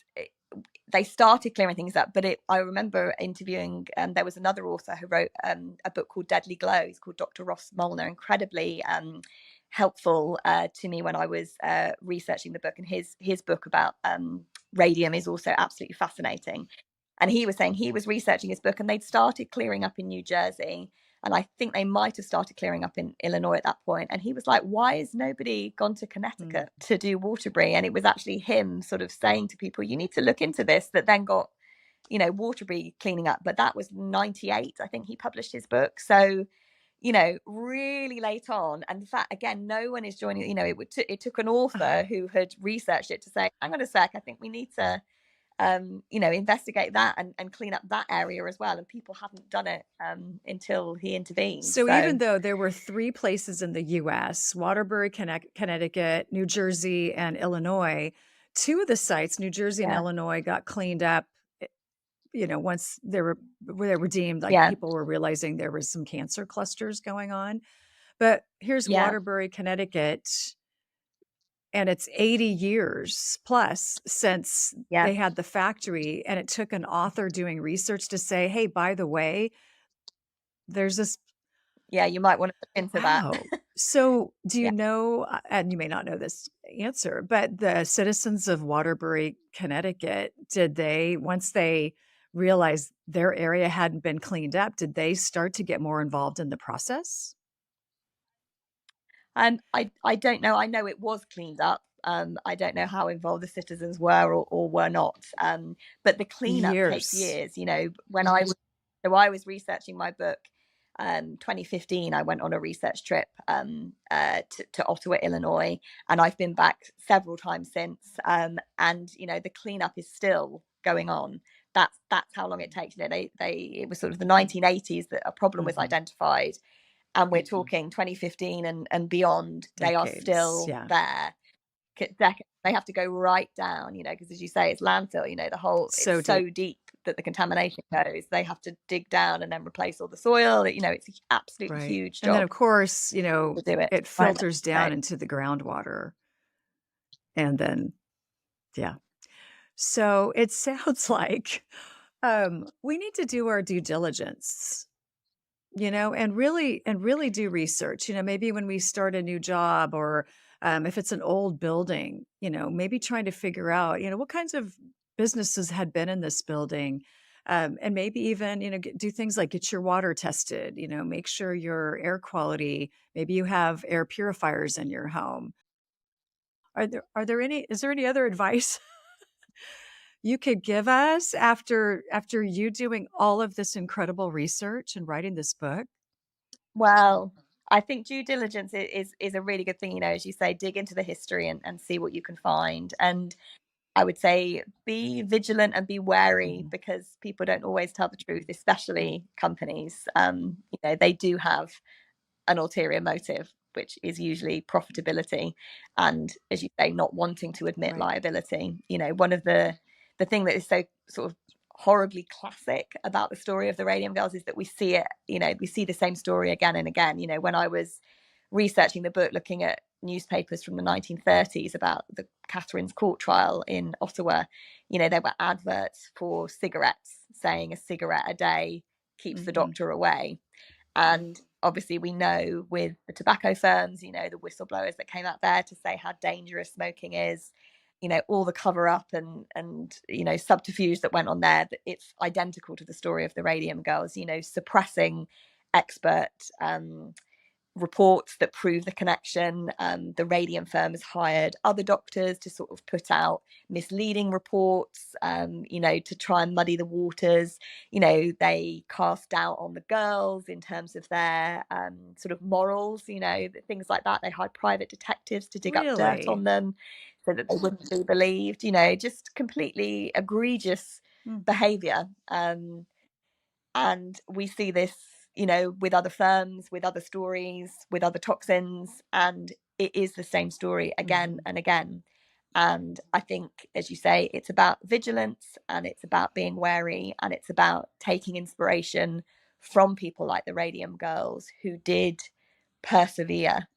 they started clearing things up, but I remember interviewing, there was another author who wrote a book called Deadly Glow. He's called Dr. Ross Molnar, incredibly helpful to me when I was researching the book. And his book about radium is also absolutely fascinating. And he was saying he was researching his book, and they'd started clearing up in New Jersey. And I think they might have started clearing up in Illinois at that point. And he was like, why has nobody gone to Connecticut to do Waterbury? And it was actually him sort of saying to people, you need to look into this, that then got, Waterbury cleaning up. But that was 98, I think he published his book. So, really late on. And the fact, again, no one is joining, it took an author who had researched it to say, hang on a sec, I think we need to investigate that and clean up that area as well. And people hadn't done it until he intervened. So even though there were 3 places in the U.S., Waterbury, Connecticut, New Jersey, and Illinois, 2 of the sites, New Jersey and Illinois, got cleaned up, once they were deemed, like people were realizing there was some cancer clusters going on. But here's Waterbury, Connecticut, and it's 80 years plus since they had the factory. And it took an author doing research to say, hey, by the way, there's this Yeah, you might want to look into that. Wow. So, do you Yeah. know, and you may not know this answer, but the citizens of Waterbury, Connecticut, did they, once they realized their area hadn't been cleaned up, did they start to get more involved in the process? I don't know. I know it was cleaned up. I don't know how involved the citizens were or were not. But the cleanup takes Years. years. You know, when I was so I was researching my book, 2015. I went on a research trip to Ottawa, Illinois, and I've been back several times since. And you know, the cleanup is still going on. That's how long it takes. You know, it was sort of the 1980s that a problem was Mhm. identified, and we're talking 2015 and beyond. They are Decades. still Yeah. there. They have to go right down, you know, because as you say, it's landfill. You know, the whole So it's deep. so deep that the contamination goes. They have to dig down and then replace all the soil. You know, it's an absolutely Right. huge And then, job of course, to do it. it I know. filters So, down into the groundwater. And then, yeah. So it sounds like we need to do our due diligence, and really do research. Maybe when we start a new job, or if it's an old building, maybe trying to figure out, what kinds of businesses had been in this building. And maybe even, do things like get your water tested, make sure your air quality, maybe you have air purifiers in your home. Is there any other advice you could give us after you doing all of this incredible research and writing this book? well, I think due diligence is a really good thing. You know, as you say, dig into the history and see what you can find. And I would say be vigilant and be wary, Mhm. because people don't always tell the truth, especially companies. You know, they do have an ulterior motive, which is usually profitability, and, as you say, not wanting to admit Right. liability. You know, one of the thing that is so sort of horribly classic about the story of the Radium Girls is that we see it. You know, we see the same story again and again. You know, when I was researching the book, looking at newspapers from the 1930s about the Catherine's court trial in Ottawa, you know, there were adverts for cigarettes saying a cigarette a day keeps the Mhm. doctor away. And obviously, we know with the tobacco firms, you know, the whistleblowers that came out there to say how dangerous smoking is, you know, all the cover up and you know, subterfuge that went on there, that it's identical to the story of the Radium Girls, you know, suppressing expert reports that prove the connection. The Radium firm has hired other doctors to sort of put out misleading reports, you know, to try and muddy the waters. You know, they cast doubt on the girls in terms of their sort of morals, you know, things like that. They hired private detectives to dig up dirt Really? on them so that they wouldn't be believed, you know, just completely egregious Mm. behavior. And we see this, you know, with other firms, with other stories, with other toxins, and it is the same story again Mhm. and again. And I think, as you say, it's about vigilance, and it's about being wary, and it's about taking inspiration from people like the Radium Girls, who did persevere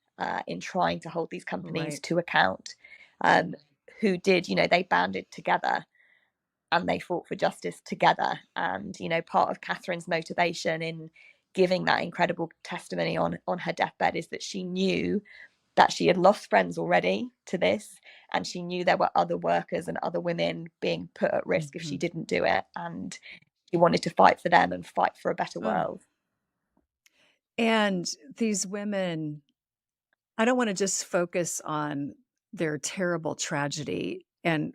in trying to hold these companies Right. to account, um, who did, you know, they banded together and they fought for justice together. And, you know, part of Catherine's motivation in giving that incredible testimony on her deathbed is that she knew that she had lost friends already to this, and she knew there were other workers and other women being put at risk if she Mhm. didn't do it, and she wanted to fight for them and fight for a better Oh, world. and these women, I don't wanna just focus on their terrible tragedy, and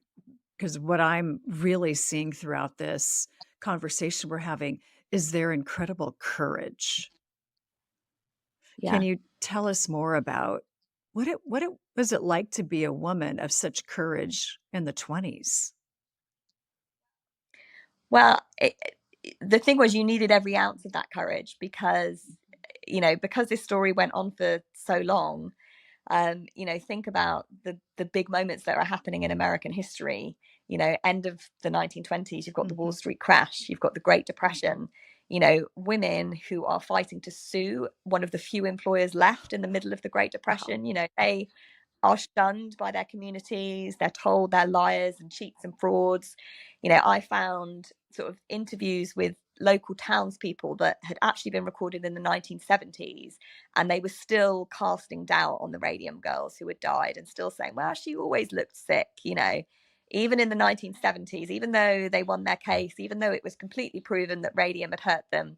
because what I'm really seeing throughout this conversation we're having is their incredible courage. Can Yeah. you tell us more about what it was it like to be a woman of such courage in the 20s? Well, the thing was, you needed every ounce of that courage, because, you know, because this story went on for so long. You know, think about the big moments that are happening in American history. You know, end of the 1920s, you've got the Wall Mhm. Street crash, you've got the Great Depression. You know, women who are fighting to sue one of the few employers left in the middle of the Great Wow. Depression. You know, they are shunned by their communities. They're told they're liars and cheats and frauds. You know, I found sort of interviews with local townspeople that had actually been recorded in the 1970s, and they were still casting doubt on the Radium girls who had died and still saying, well, she always looked sick, you know. Even in the 1970s, even though they won their case, even though it was completely proven that Radium had hurt them,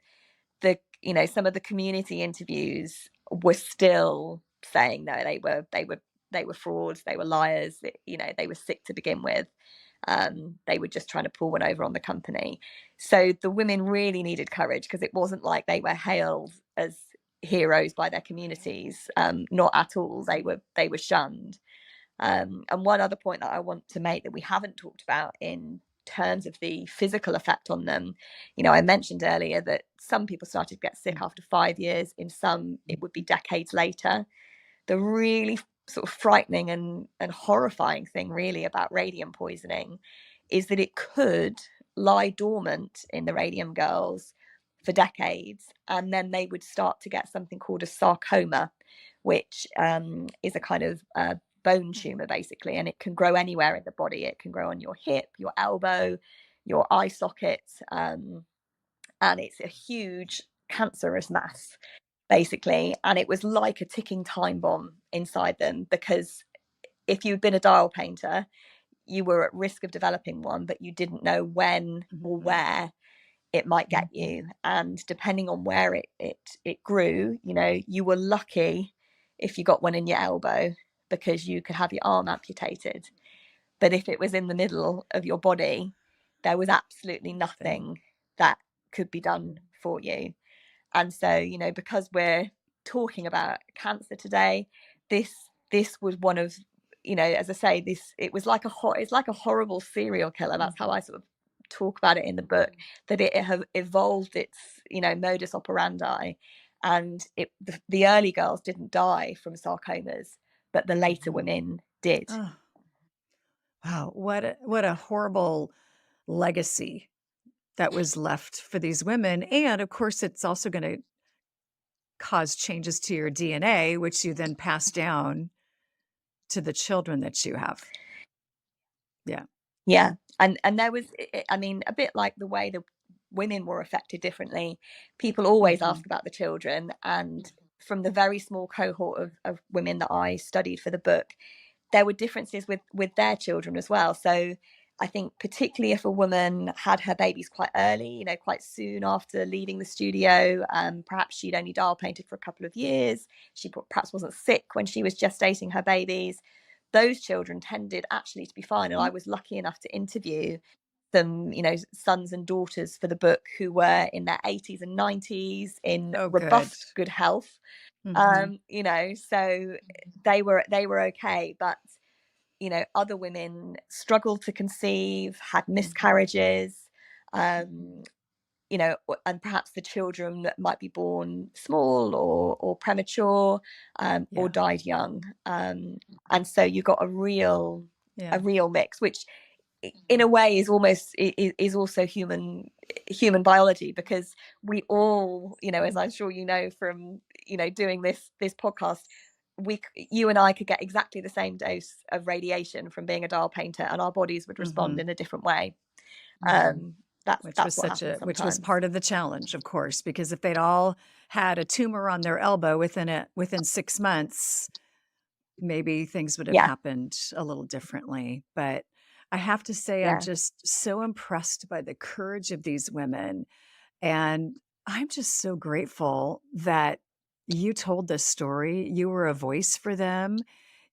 some of the community interviews were still saying no, they were frauds, they were liars, they were sick to begin with. They were just trying to pull one over on the company. So the women really needed courage, because it wasn't like they were hailed as heroes by their communities. Not at all. They were shunned. And one other point that I want to make that we haven't talked about in terms of the physical effect on them, I mentioned earlier that some people started to get sick after 5 years. In some, it would be decades later. The really sort of frightening and horrifying thing really about radium poisoning is that it could lie dormant in the Radium girls for decades, and then they would start to get something called a sarcoma, which is a kind of bone tumor basically, and it can grow anywhere in the body. It can grow on your hip, your elbow, your eye socket, and it's a huge cancerous mass basically. And it was like a ticking time bomb inside them, because if you'd been a dial painter, you were at risk of developing one, but you didn't know when or where it might get you. And depending on where it grew, you were lucky if you got one in your elbow, because you could have your arm amputated. But if it was in the middle of your body, there was absolutely nothing that could be done for you. And so, because we're talking about cancer today, this was one of, as I say, it was like it's like a horrible serial killer. That's how I sort of talk about it in the book, that it have evolved its, modus operandi. And the early girls didn't die from sarcomas, but the later women did. Oh, wow, what a horrible legacy that was left for these women. And of course, it's also going to cause changes to your DNA, which you then pass down to the children that you have. Yeah. Yeah. And there was, I mean, a bit like the way the women were affected differently, people always ask about the children. And from the very small cohort of women that I studied for the book, there were differences with their children as well. So I think particularly if a woman had her babies quite early, quite soon after leaving the studio, perhaps she'd only dial painted for a couple of years, she perhaps wasn't sick when she was gestating her babies, those children tended actually to be fine. And I was lucky enough to interview some, sons and daughters for the book who were in their 80s and 90s in robust, good health. So they were okay. But other women struggled to conceive, had miscarriages, and perhaps the children might be born small or premature, or died young. And so you got a real mix, which in a way is also human biology, because we all, as I'm sure from doing this podcast, you and I could get exactly the same dose of radiation from being a dial painter, and our bodies would respond in a different way. Which was part of the challenge, of course, because if they'd all had a tumor on their elbow within 6 months, maybe things would have happened a little differently. But I have to say, I'm just so impressed by the courage of these women. And I'm just so grateful that you told this story. You were a voice for them.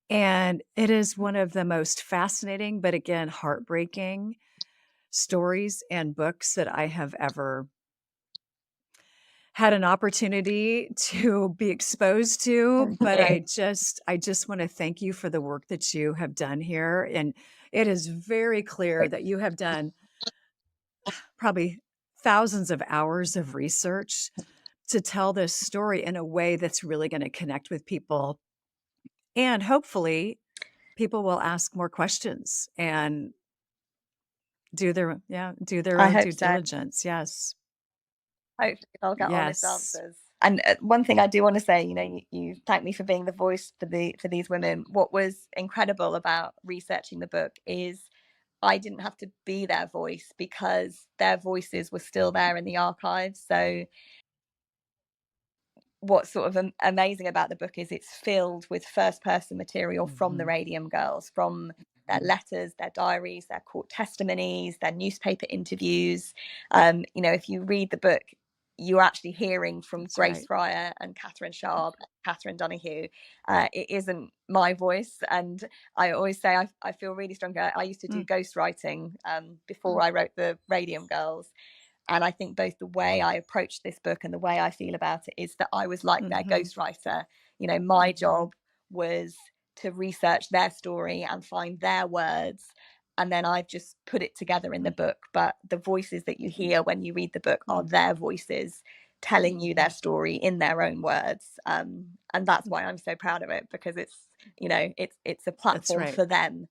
And it is one of the most fascinating, but again, heartbreaking stories and books that I have ever had an opportunity to be exposed to. But I just want to thank you for the work that you have done here. And it is very clear that you have done probably thousands of hours of research to tell this story in a way that's really going to connect with people. And hopefully people will ask more questions and do their own due diligence. Yes. Hopefully they'll get honest answers. And one thing I do want to say, you thank me for being the voice for these women. What was incredible about researching the book is I didn't have to be their voice because their voices were still there in the archives. So what's sort of amazing about the book is it's filled with first person material from the Radium girls, from their letters, their diaries, their court testimonies, their newspaper interviews. If you read the book, you're actually hearing from That's Grace right. Fryer and Catherine Sharp, Catherine Donahue. It isn't my voice. And I always say I feel really strong. I used to do ghostwriting before I wrote the Radium girls. And I think both the way I approached this book and the way I feel about it is that I was like their ghostwriter. My job was to research their story and find their words. And then I've just put it together in the book. But the voices that you hear when you read the book are their voices telling you their story in their own words. And that's why I'm so proud of it, because it's a platform for them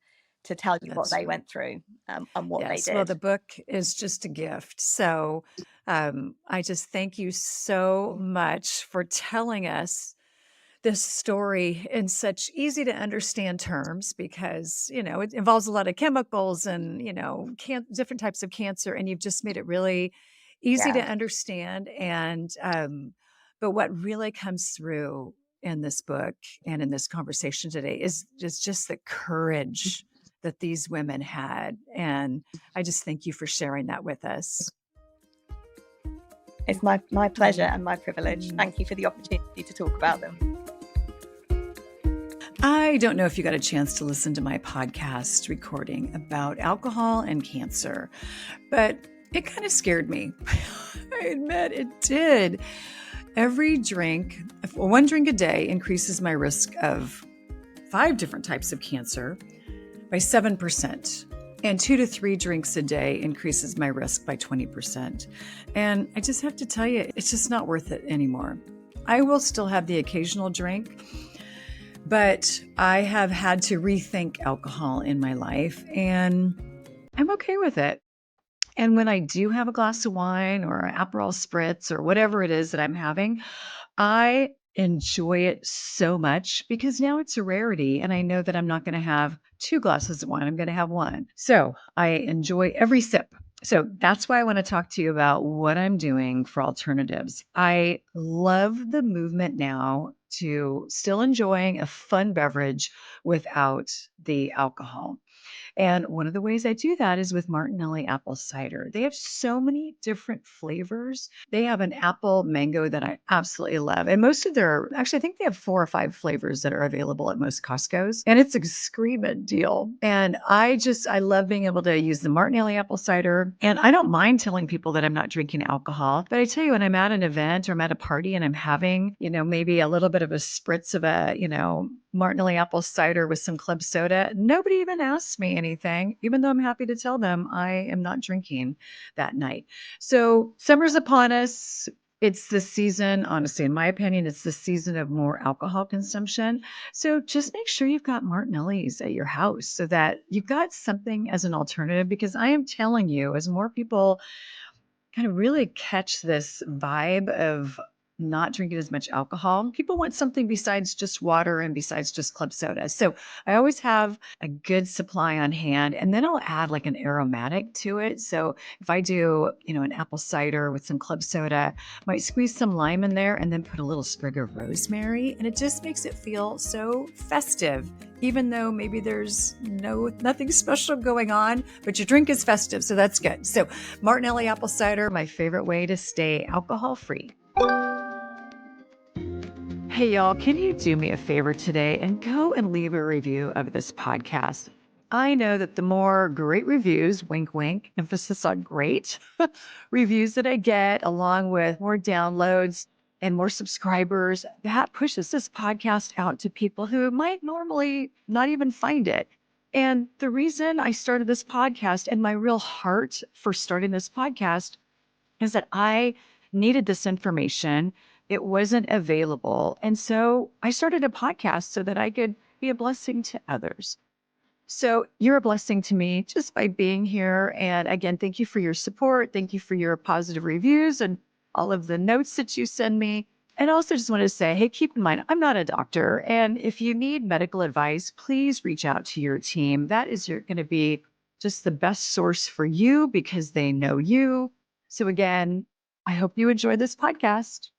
to tell you what they went through and what they did. Well, the book is just a gift. So I just thank you so much for telling us this story in such easy to understand terms, because, it involves a lot of chemicals and, different types of cancer. And you've just made it really easy to understand. And, but what really comes through in this book and in this conversation today is just the courage that these women had. And I just thank you for sharing that with us. It's my pleasure and my privilege. Thank you for the opportunity to talk about them. I don't know if you got a chance to listen to my podcast recording about alcohol and cancer, but it kind of scared me. I admit it did. Every drink, one drink a day, increases my risk of 5 different types of cancer by 7%. And 2 to 3 drinks a day increases my risk by 20%. And I just have to tell you, it's just not worth it anymore. I will still have the occasional drink, but I have had to rethink alcohol in my life, and I'm okay with it. And when I do have a glass of wine or an Aperol Spritz or whatever it is that I'm having, I enjoy it so much because now it's a rarity, and I know that I'm not going to have 2 glasses of wine. I'm going to have 1. So I enjoy every sip. So that's why I want to talk to you about what I'm doing for alternatives. I love the movement now to still enjoying a fun beverage without the alcohol. And one of the ways I do that is with Martinelli apple cider. They have so many different flavors. They have an apple mango that I absolutely love. And most of actually, I think they have 4 or 5 flavors that are available at most Costco's. And it's a screaming deal. And I love being able to use the Martinelli apple cider. And I don't mind telling people that I'm not drinking alcohol. But I tell you, when I'm at an event or I'm at a party and I'm having, maybe a little bit of a spritz of a, Martinelli apple cider with some club soda, nobody even asks me anything, even though I'm happy to tell them I am not drinking that night. So summer's upon us. It's the season, honestly, in my opinion, it's the season of more alcohol consumption. So just make sure you've got Martinelli's at your house so that you've got something as an alternative, because I am telling you, as more people kind of really catch this vibe of not drinking as much alcohol, people want something besides just water and besides just club soda. So I always have a good supply on hand, and then I'll add like an aromatic to it. So if I do, an apple cider with some club soda, might squeeze some lime in there and then put a little sprig of rosemary, and it just makes it feel so festive, even though maybe there's nothing special going on, but your drink is festive. So that's good. So Martinelli apple cider, my favorite way to stay alcohol free. Hey, y'all, can you do me a favor today and go and leave a review of this podcast? I know that the more great reviews, wink, wink, emphasis on great reviews that I get, along with more downloads and more subscribers, that pushes this podcast out to people who might normally not even find it. And the reason I started this podcast, and my real heart for starting this podcast, is that I needed this information. It wasn't available. And so I started a podcast so that I could be a blessing to others. So you're a blessing to me just by being here. And again, thank you for your support. Thank you for your positive reviews and all of the notes that you send me. And I also just want to say, hey, keep in mind, I'm not a doctor. And if you need medical advice, please reach out to your team. That is going to be just the best source for you because they know you. So again, I hope you enjoy this podcast.